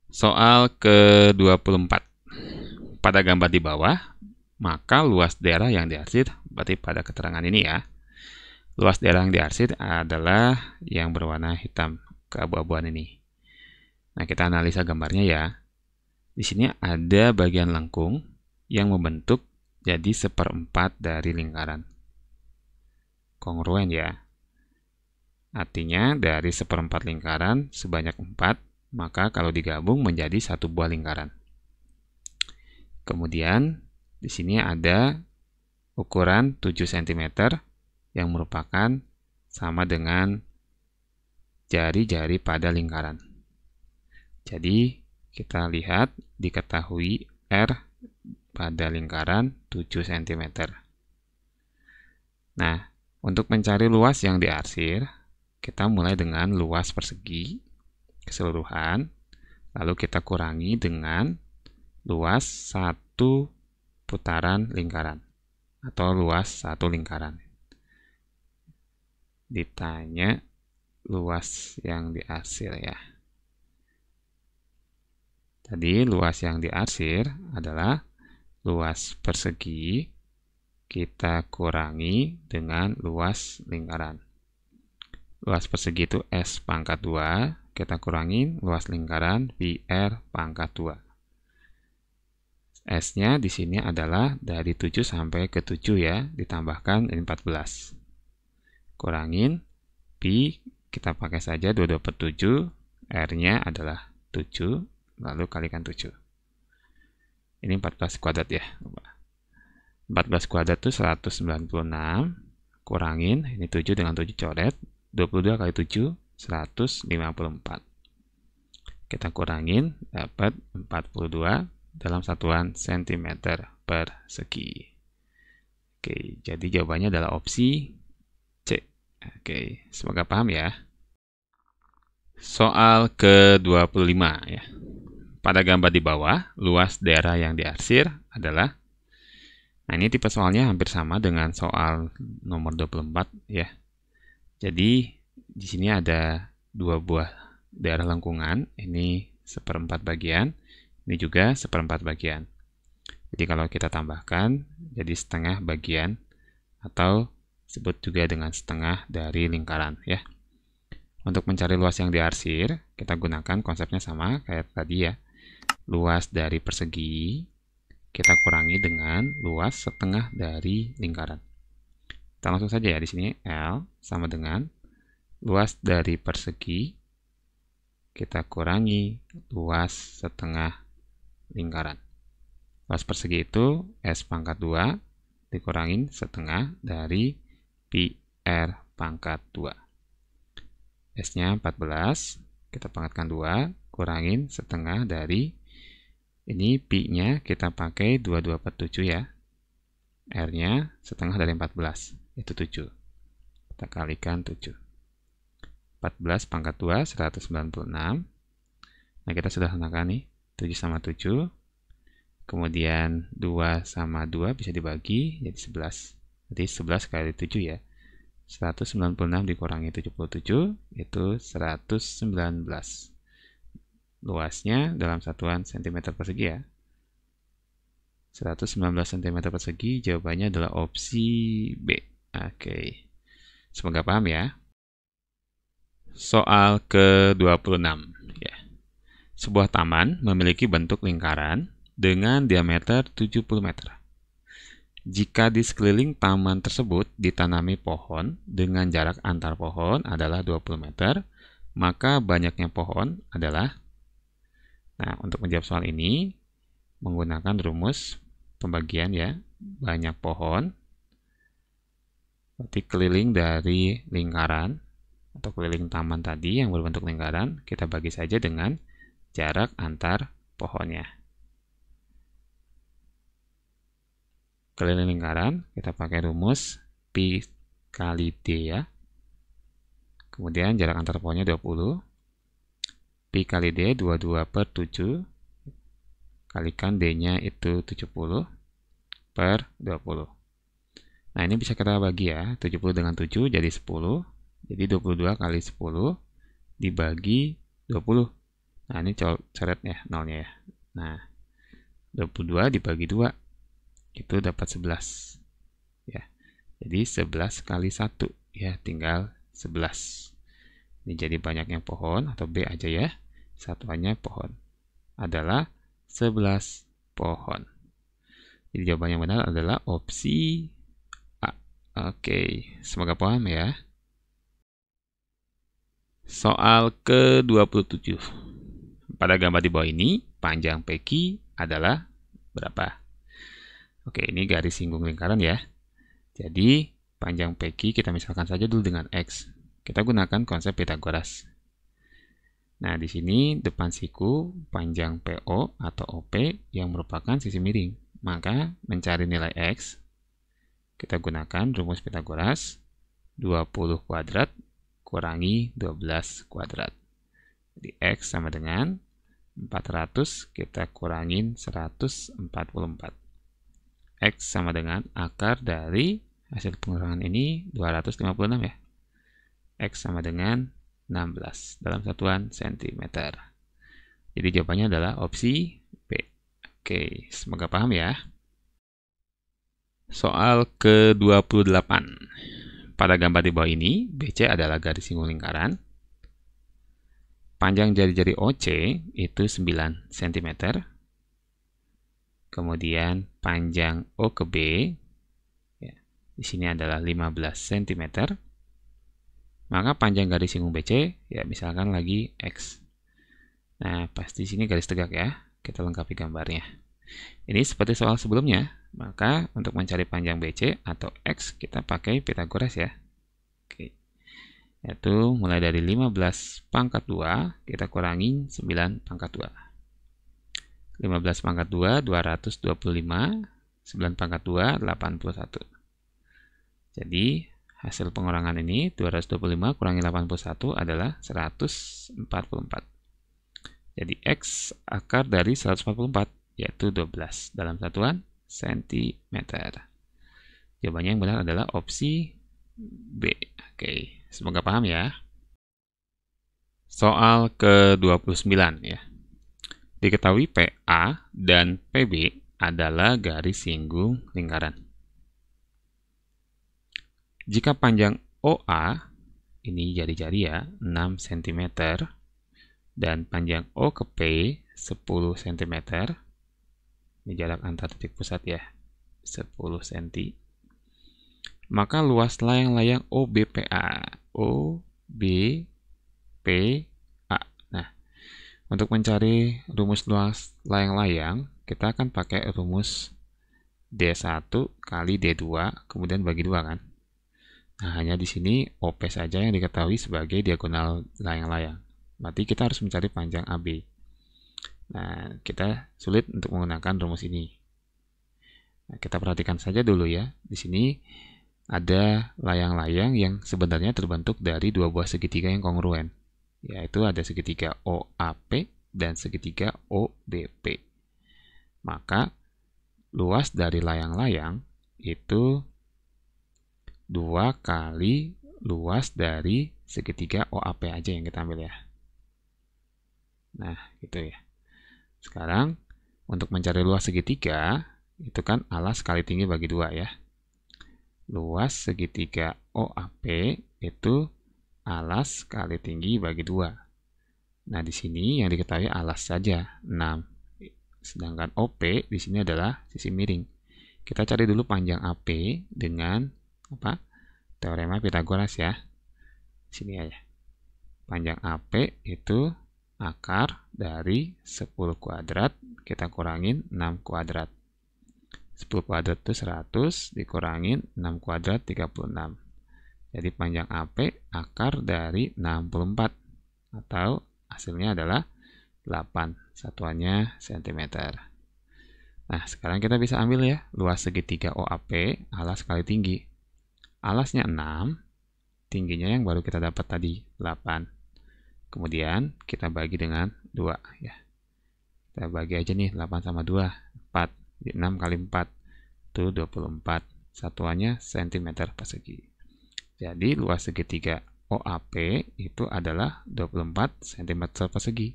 Soal ke-24. Pada gambar di bawah, maka luas daerah yang diarsir, berarti pada keterangan ini ya. Luas daerah yang diarsir adalah yang berwarna hitam keabu-abuan ini. Nah, kita analisa gambarnya ya. Di sini ada bagian lengkung yang membentuk jadi 1/4 dari lingkaran. Kongruen ya. Artinya dari 1/4 lingkaran sebanyak 4, maka kalau digabung menjadi satu buah lingkaran. Kemudian di sini ada ukuran 7 cm yang merupakan sama dengan jari-jari pada lingkaran. Jadi kita lihat diketahui R pada lingkaran 7 cm. Nah, untuk mencari luas yang diarsir, kita mulai dengan luas persegi keseluruhan, lalu kita kurangi dengan luas satu putaran lingkaran atau luas satu lingkaran. Ditanya luas yang diarsir ya. Tadi luas yang diarsir adalah luas persegi kita kurangi dengan luas lingkaran. Luas persegi itu S pangkat 2, kita kurangi luas lingkaran PR pangkat 2. S-nya di sini adalah dari 7 sampai ke 7 ya, ditambahkan 14. Kurangin, Pi kita pakai saja 22/7, R-nya adalah 7, lalu kalikan 7. Ini 14 kuadrat ya. 14 kuadrat itu 196, kurangin, ini 7 dengan 7 coret, 22 kali 7, 154. Kita kurangin, dapat 42 dalam satuan cm persegi. Oke, jadi jawabannya adalah opsi C. Oke, semoga paham ya. Soal ke-25 ya. Pada gambar di bawah, luas daerah yang diarsir adalah, nah ini tipe soalnya hampir sama dengan soal nomor 24 ya. Jadi di sini ada dua buah daerah lengkungan, ini 1/4 bagian, ini juga 1/4 bagian. Jadi kalau kita tambahkan jadi setengah bagian atau disebut juga dengan setengah dari lingkaran ya. Untuk mencari luas yang diarsir, kita gunakan konsepnya sama kayak tadi ya. Luas dari persegi kita kurangi dengan luas setengah dari lingkaran. Kita langsung saja ya, di sini L sama dengan luas dari persegi kita kurangi luas setengah lingkaran. Luas persegi itu S pangkat 2 dikurangin setengah dari Pi R pangkat 2. S-nya 14, kita pangkatkan 2, kurangin setengah dari, ini Pi-nya kita pakai 22/7 ya. R-nya setengah dari 14, itu 7. Kita kalikan 7. 14 pangkat 2, 196. Nah, kita sudah sederhanakan nih, 7 sama 7. Kemudian 2 sama 2 bisa dibagi, jadi 11. Jadi 11 kali 7 ya. 196 dikurangi 77, itu 119. Luasnya dalam satuan cm persegi ya. 119 cm persegi, jawabannya adalah opsi B. Oke. Semoga paham ya. Soal ke-26 ya. Sebuah taman memiliki bentuk lingkaran dengan diameter 70 meter. Jika di sekeliling taman tersebut ditanami pohon dengan jarak antar pohon adalah 20 meter, maka banyaknya pohon adalah. Nah, untuk menjawab soal ini menggunakan rumus pembagian ya, banyak pohon berarti keliling dari lingkaran atau keliling taman tadi yang berbentuk lingkaran, kita bagi saja dengan jarak antar pohonnya. Keliling lingkaran kita pakai rumus Pi kali D ya. Kemudian jarak antar pohonnya 20. Pi kali D 22 per 7. Kalikan D-nya itu 70 per 20. Nah, ini bisa kita bagi ya. 70 dengan 7 jadi 10. Jadi 22 kali 10 dibagi 20. Nah, ini coret ya, nolnya ya. Nah, 22 dibagi 2. Itu dapat 11. Ya. Jadi 11 kali 1. Ya, tinggal 11. Ini jadi banyaknya pohon, atau B aja ya. Satuannya pohon. Adalah 11 pohon. Jadi jawaban yang benar adalah opsi A. Oke, semoga paham ya. Soal ke-27. Pada gambar di bawah ini, panjang PQ adalah berapa? Oke, ini garis singgung lingkaran ya. Jadi, panjang PQ kita misalkan saja dulu dengan X. Kita gunakan konsep Pythagoras. Nah, di sini depan siku panjang PO atau OP yang merupakan sisi miring. Maka, mencari nilai X, kita gunakan rumus Pythagoras 20 kuadrat kurangi 12 kuadrat. Jadi, X sama dengan 400, kita kurangin 144. X sama dengan akar dari hasil pengurangan ini 256 ya. X sama dengan 16 dalam satuan cm. Jadi jawabannya adalah opsi B. Oke, semoga paham ya. Soal ke-28. Pada gambar di bawah ini, BC adalah garis singgung lingkaran. Panjang jari-jari OC itu 9 cm. Kemudian panjang O ke B, ya, di sini adalah 15 cm. Maka panjang garis singgung BC, ya misalkan lagi X. Nah, pasti sini garis tegak ya. Kita lengkapi gambarnya. Ini seperti soal sebelumnya. Maka untuk mencari panjang BC atau X, kita pakai Pythagoras ya. Oke. Yaitu mulai dari 15 pangkat 2, kita kurangin 9 pangkat 2. 15 pangkat 2, 225. 9 pangkat 2, 81. Jadi, hasil pengurangan ini 225 kurangi 81 adalah 144. Jadi X akar dari 144 yaitu 12 dalam satuan cm. Jawabannya yang benar adalah opsi B. Oke, semoga paham ya. Soal ke-29 ya. Diketahui PA dan PB adalah garis singgung lingkaran. Jika panjang OA, ini jari-jari ya, 6 cm, dan panjang O ke P 10 cm, ini jarak antar titik pusat ya, 10 cm, maka luas layang-layang OBPA, OBPA. Nah, untuk mencari rumus luas layang-layang, kita akan pakai rumus D1 kali D2, kemudian bagi 2 kan. Nah, hanya di sini OP saja yang diketahui sebagai diagonal layang-layang. Berarti kita harus mencari panjang AB. Nah, kita sulit untuk menggunakan rumus ini. Nah, kita perhatikan saja dulu ya. Di sini ada layang-layang yang sebenarnya terbentuk dari dua buah segitiga yang kongruen. Yaitu ada segitiga OAP dan segitiga OBP. Maka, luas dari layang-layang itu 2 kali luas dari segitiga OAP aja yang kita ambil ya. Nah, gitu ya. Sekarang, untuk mencari luas segitiga, itu kan alas kali tinggi bagi 2 ya. Luas segitiga OAP itu alas kali tinggi bagi 2. Nah, di sini yang diketahui alas saja, 6. Sedangkan OP di sini adalah sisi miring. Kita cari dulu panjang AP dengan apa? Teorema Pythagoras ya. Sini aja. Panjang AP itu akar dari 10 kuadrat, kita kurangin 6 kuadrat. 10 kuadrat itu 100, dikurangin 6 kuadrat 36. Jadi panjang AP akar dari 64. Atau hasilnya adalah 8. Satuannya cm. Nah, sekarang kita bisa ambil ya luas segitiga OAP alas kali tinggi. alasnya 6, tingginya yang baru kita dapat tadi 8. Kemudian kita bagi dengan 2 ya. Kita bagi aja nih 8 sama 2, 4. 6 kali 4 itu 24. Satuannya cm persegi. Jadi luas segitiga OAP itu adalah 24 cm persegi.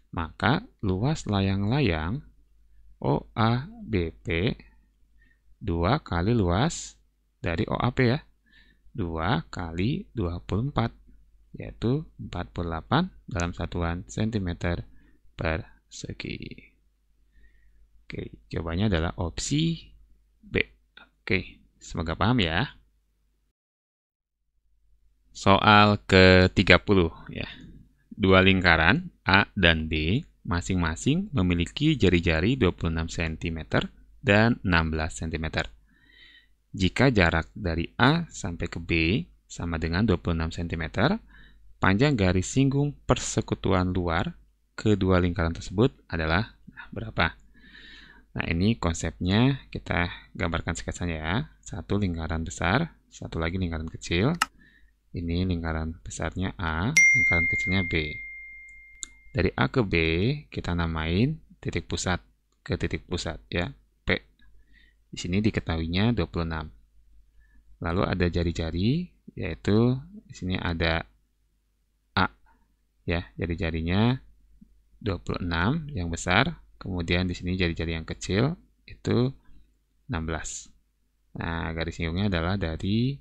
Maka luas layang-layang OABP 2 kali luas dari OAP ya. 2 kali 24, yaitu 48 dalam satuan cm persegi. Oke, jawabannya adalah opsi B. Oke, semoga paham ya. Soal ke-30 ya. Dua lingkaran A dan B masing-masing memiliki jari-jari 26 cm dan 16 cm. Jika jarak dari A sampai ke B sama dengan 26 cm, panjang garis singgung persekutuan luar kedua lingkaran tersebut adalah berapa? Nah, ini konsepnya kita gambarkan sketsanya ya. Satu lingkaran besar, satu lagi lingkaran kecil. Ini lingkaran besarnya A, lingkaran kecilnya B. Dari A ke B, kita namain titik pusat ke titik pusat ya, P. Di sini diketahuinya 26. Lalu ada jari-jari, yaitu di sini ada A ya, jari-jarinya 26 yang besar. Kemudian di sini jari-jari yang kecil itu 16. Nah, garis singgungnya adalah dari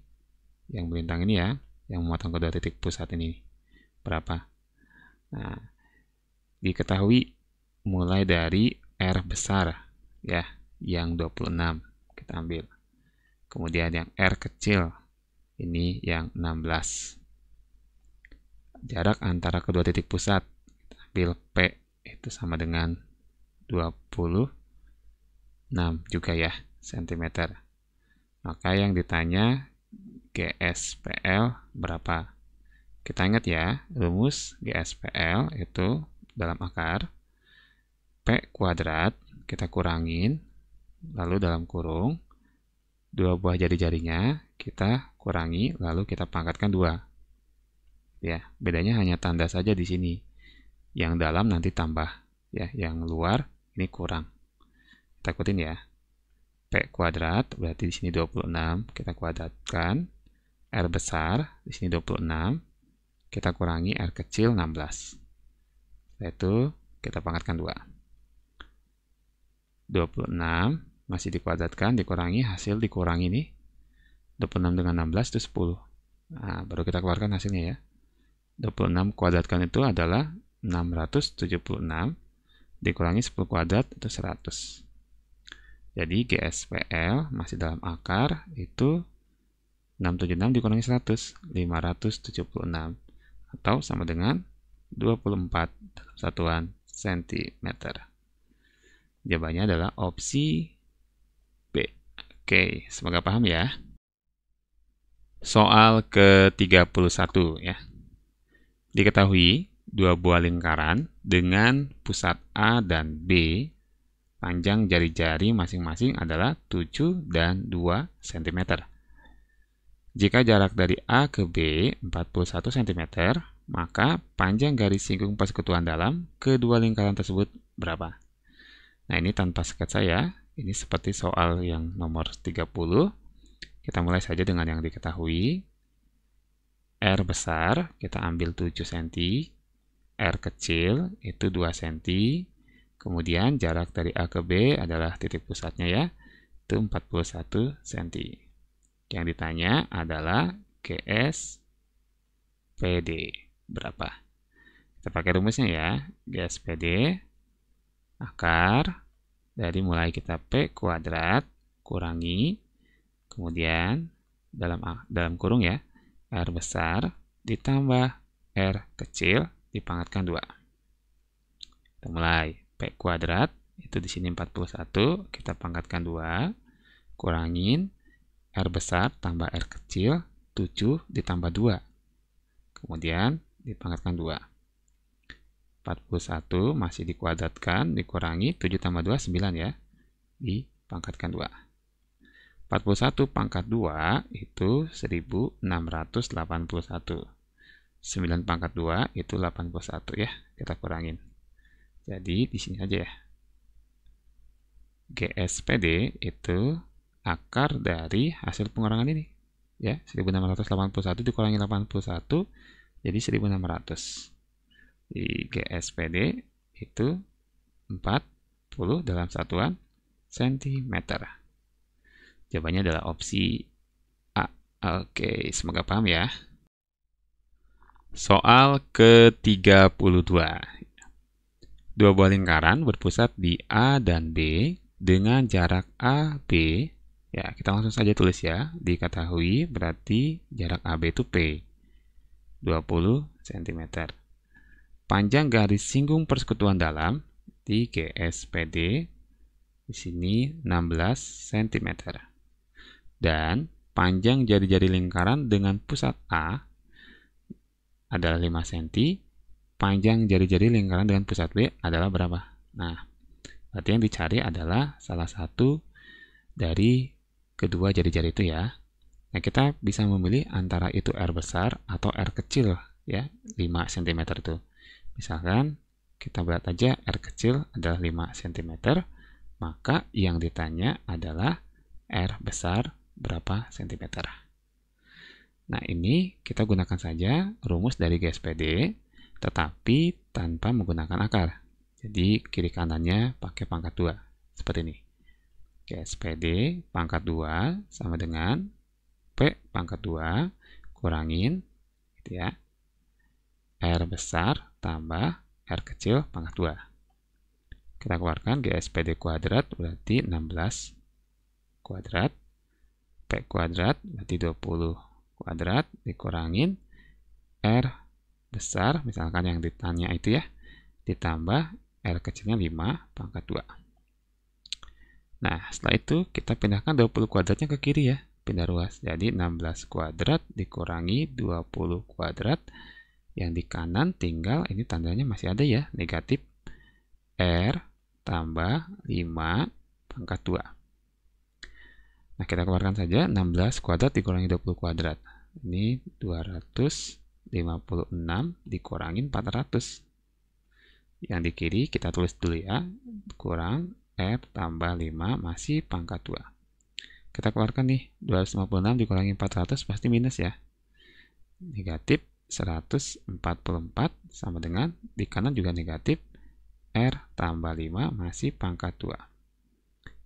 yang melintang ini ya, yang memotong kedua titik pusat ini. Berapa? Nah, diketahui mulai dari R besar ya, yang 26 kita ambil. Kemudian yang R kecil ini yang 16. Jarak antara kedua titik pusat kita ambil P itu sama dengan 26 juga ya, cm. Maka yang ditanya GSPL berapa? Kita ingat ya, rumus GSPL itu dalam akar P kuadrat kita kurangin, lalu dalam kurung, dua buah jari-jarinya kita kurangi, lalu kita pangkatkan 2. Ya, bedanya hanya tanda saja di sini. Yang dalam nanti tambah, ya, yang luar ini kurang. Kita ikutin ya. P kuadrat berarti di sini 26, kita kuadratkan. R besar di sini 26, kita kurangi R kecil 16. Setelah itu kita pangkatkan 2. 26 masih dikuadratkan, dikurangi, hasil dikurangi nih. 26 dengan 16 itu 10. Nah, baru kita keluarkan hasilnya ya. 26 kuadratkan itu adalah 676, dikurangi 10 kuadrat itu 100. Jadi GSPL masih dalam akar itu 676 dikurangi 100, 576. Atau sama dengan 24 dalam satuan cm. Jawabannya adalah opsi B. Oke, semoga paham ya. Soal ke-31 ya. Diketahui dua buah lingkaran dengan pusat A dan B, panjang jari-jari masing-masing adalah 7 dan 2 cm. Jika jarak dari A ke B 41 cm, maka panjang garis singgung persekutuan dalam kedua lingkaran tersebut berapa? Nah, ini tanpa sketsa ya. Ini seperti soal yang nomor 30. Kita mulai saja dengan yang diketahui. R besar, kita ambil 7 cm. R kecil, itu 2 cm. Kemudian jarak dari A ke B adalah titik pusatnya ya, itu 41 cm. Yang ditanya adalah GS PD berapa? Kita pakai rumusnya ya. GS PD akar dari mulai kita P kuadrat kurangi, kemudian dalam kurung ya, R besar ditambah R kecil dipangkatkan 2. Kita mulai P kuadrat itu di sini 41, kita pangkatkan 2, kurangin R besar tambah R kecil 7 ditambah 2. Kemudian dipangkatkan 2. 41 masih dikuadratkan, dikurangi 7 tambah 2 9 ya. Dipangkatkan 2. 41 pangkat 2 itu 1681. 9 pangkat 2 itu 81 ya. Kita kurangin. Jadi di sini aja ya. GSPD itu akar dari hasil pengurangan ini. Ya, 1681 dikurangi 81 jadi 1600. Di GSPD itu 40 dalam satuan sentimeter. Jawabannya adalah opsi A. Oke, semoga paham ya. Soal ke-32. Dua buah lingkaran berpusat di A dan B dengan jarak AB. Ya, kita langsung saja tulis ya. Diketahui berarti jarak AB itu P. 20 cm. Panjang garis singgung persekutuan dalam di GSPD di sini 16 cm. Dan panjang jari-jari lingkaran dengan pusat A adalah 5 cm. Panjang jari-jari lingkaran dengan pusat B adalah berapa? Nah, berarti yang dicari adalah salah satu dari kedua jari-jari itu ya. Nah, kita bisa memilih antara itu R besar atau R kecil ya, 5 cm itu. Misalkan kita buat aja R kecil adalah 5 cm, maka yang ditanya adalah R besar berapa cm. Nah, ini kita gunakan saja rumus dari GSPD, tetapi tanpa menggunakan akar. Jadi, kiri kanannya pakai pangkat 2, seperti ini. GSPD pangkat 2 sama dengan P pangkat 2 kurangin gitu ya. R besar tambah R kecil pangkat 2. Kita keluarkan GSPD kuadrat berarti 16 kuadrat. P kuadrat berarti 20 kuadrat dikurangin R besar, misalkan yang ditanya itu ya, ditambah R kecilnya 5 pangkat 2. Nah, setelah itu kita pindahkan 20 kuadratnya ke kiri ya, pindah ruas. Jadi 16 kuadrat dikurangi 20 kuadrat. Yang di kanan tinggal, ini tandanya masih ada ya, negatif R tambah 5 pangkat 2. Nah, kita keluarkan saja 16 kuadrat dikurangi 20 kuadrat. Ini 256 dikurangi 400. Yang di kiri kita tulis dulu ya, kurang R tambah 5 masih pangkat 2. Kita keluarkan nih, 256 dikurangi 400 pasti minus ya. Negatif 144 sama dengan, di kanan juga negatif, R tambah 5 masih pangkat 2.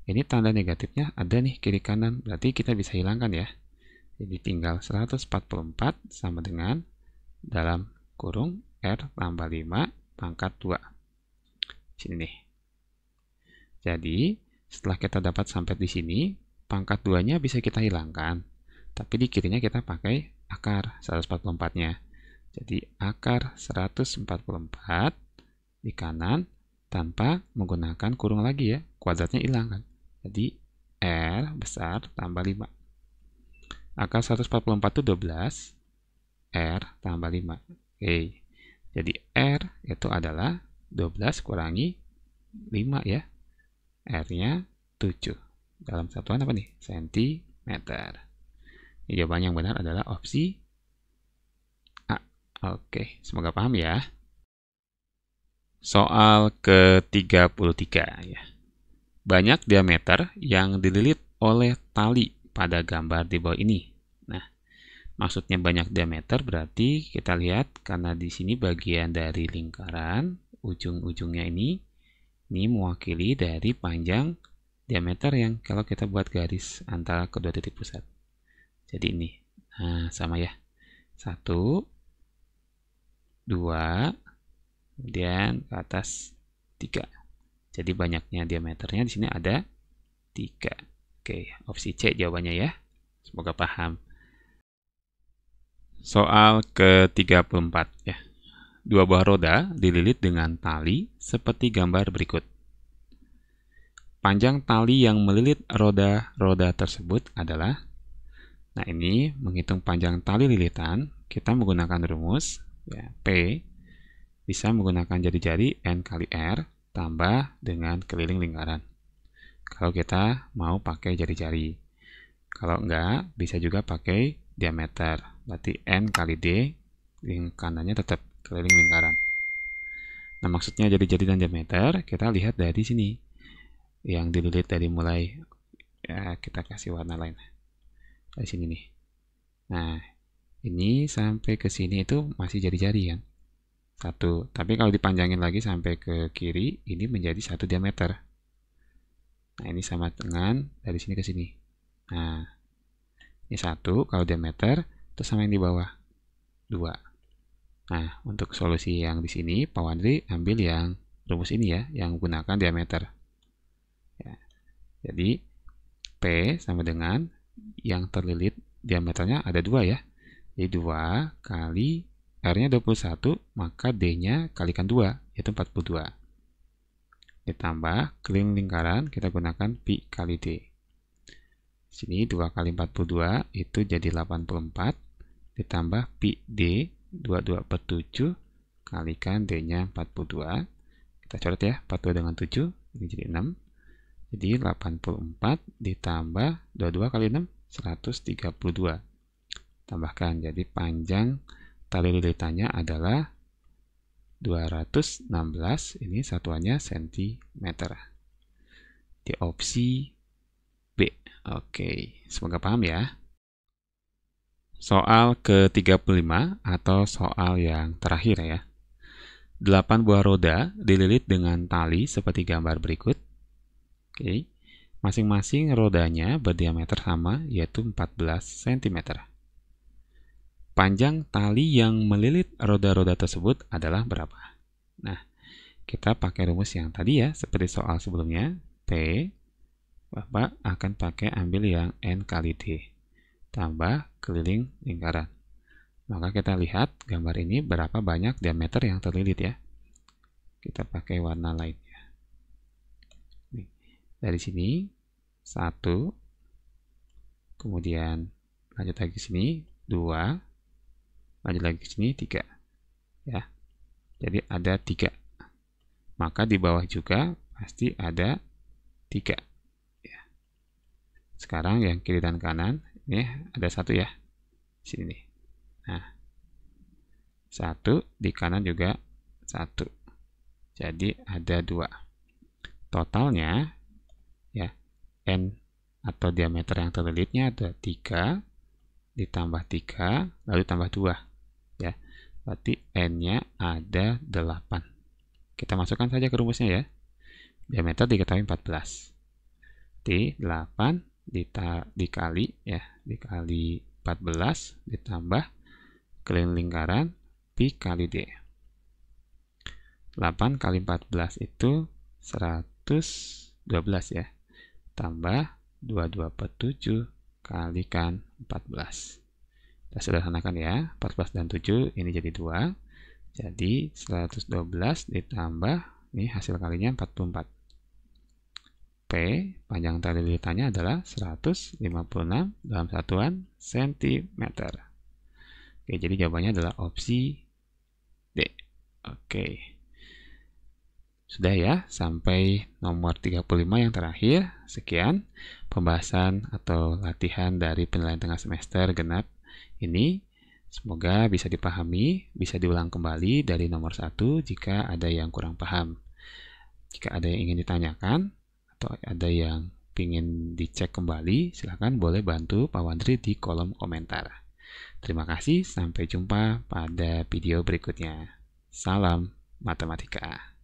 Ini tanda negatifnya ada nih kiri kanan, berarti kita bisa hilangkan ya. Jadi tinggal 144 sama dengan dalam kurung R tambah 5 pangkat 2. Sini nih. Jadi, setelah kita dapat sampai di sini, pangkat 2-nya bisa kita hilangkan. Tapi di kirinya kita pakai akar 144-nya. Jadi, akar 144 di kanan tanpa menggunakan kurung lagi ya. Kuadratnya hilang kan. Jadi, R besar tambah 5. Akar 144 itu 12. R tambah 5. Oke. Jadi, R itu adalah 12 kurangi 5 ya. R-nya 7. Dalam satuan apa nih? Sentimeter. Jawaban yang benar adalah opsi A. Oke, semoga paham ya. Soal ke-33 ya. Banyak diameter yang dililit oleh tali pada gambar di bawah ini. Nah, maksudnya banyak diameter berarti kita lihat karena di sini bagian dari lingkaran, ujung-ujungnya ini mewakili dari panjang diameter yang kalau kita buat garis antara kedua titik pusat. Jadi ini, nah sama ya, 1, 2, kemudian ke atas 3. Jadi banyaknya diameternya di sini ada 3. Oke, opsi C jawabannya ya. Semoga paham. Soal ke-34 ya. Dua buah roda dililit dengan tali seperti gambar berikut. Panjang tali yang melilit roda-roda tersebut adalah, nah ini menghitung panjang tali lilitan, kita menggunakan rumus ya, P bisa menggunakan jari-jari N kali R tambah dengan keliling lingkaran. Kalau kita mau pakai jari-jari. Kalau enggak, bisa juga pakai diameter. Berarti N kali D, kanannya tetap keliling lingkaran. Nah, maksudnya jadi dan diameter, kita lihat dari sini. Yang dililit dari mulai, ya kita kasih warna lain. Dari sini nih. Nah, ini sampai ke sini itu masih jari-jari kan? Satu. Tapi kalau dipanjangin lagi sampai ke kiri, ini menjadi 1 diameter. Nah, ini sama dengan dari sini ke sini. Nah, ini 1 kalau diameter, terus sama yang di bawah 2. Nah, untuk solusi yang di sini, Pak Wandri ambil yang rumus ini ya, yang menggunakan diameter. Ya. Jadi, P sama dengan yang terlilit diameternya ada 2 ya. Jadi 2 kali R-nya 21, maka D-nya kalikan 2, yaitu 42. Ditambah keliling lingkaran, kita gunakan Pi kali D. Sini 2 kali 42 itu jadi 84, ditambah Pi D, 22 per 7, kalikan D-nya 42. Kita coret ya, 42 dengan 7, ini jadi 6. Jadi 84 ditambah 22 kali 6, 132. Tambahkan, jadi panjang tali lilitannya adalah 216, ini satuannya cm. Di opsi B. Oke, semoga paham ya. Soal ke-35 atau soal yang terakhir ya. 8 buah roda dililit dengan tali seperti gambar berikut. Oke. Masing-masing rodanya berdiameter sama, yaitu 14 cm. Panjang tali yang melilit roda-roda tersebut adalah berapa? Nah, kita pakai rumus yang tadi ya, seperti soal sebelumnya. P, Bapak akan pakai ambil yang N kali D, tambah keliling lingkaran. Maka kita lihat gambar ini berapa banyak diameter yang terlilit ya. Kita pakai warna lain ya. Dari sini, 1, kemudian lanjut lagi ke sini, 2, lanjut lagi ke sini 3 ya. Jadi ada 3. Maka di bawah juga pasti ada 3 ya. Sekarang yang kiri dan kanan ini ada 1 ya. Sini nih. Nah, 1 di kanan juga 1. Jadi ada 2. Totalnya ya, N atau diameter yang terlilitnya ada 3 ditambah 3 lalu tambah 2 ya. Berarti N-nya ada 8. Kita masukkan saja ke rumusnya ya. Diameter diketahui 14. D8 dikali ya, dikali 14 ditambah keliling lingkaran Pi kali D. 8 kali 14 itu 112 ya. Tambah 22 per 7 kalikan 14. Kita sederhanakan ya, 14 dan 7 ini jadi 2. Jadi 112 ditambah, ini hasil kalinya 44. P, panjang tali lilitannya adalah 156 dalam satuan cm. Oke, jadi jawabannya adalah opsi D. Oke. Sudah ya, sampai nomor 35 yang terakhir. Sekian pembahasan atau latihan dari penilaian tengah semester genap ini. Semoga bisa dipahami, bisa diulang kembali dari nomor 1 jika ada yang kurang paham. Jika ada yang ingin ditanyakan atau ada yang ingin dicek kembali, silahkan boleh bantu Pak Wandri di kolom komentar. Terima kasih, sampai jumpa pada video berikutnya. Salam matematika.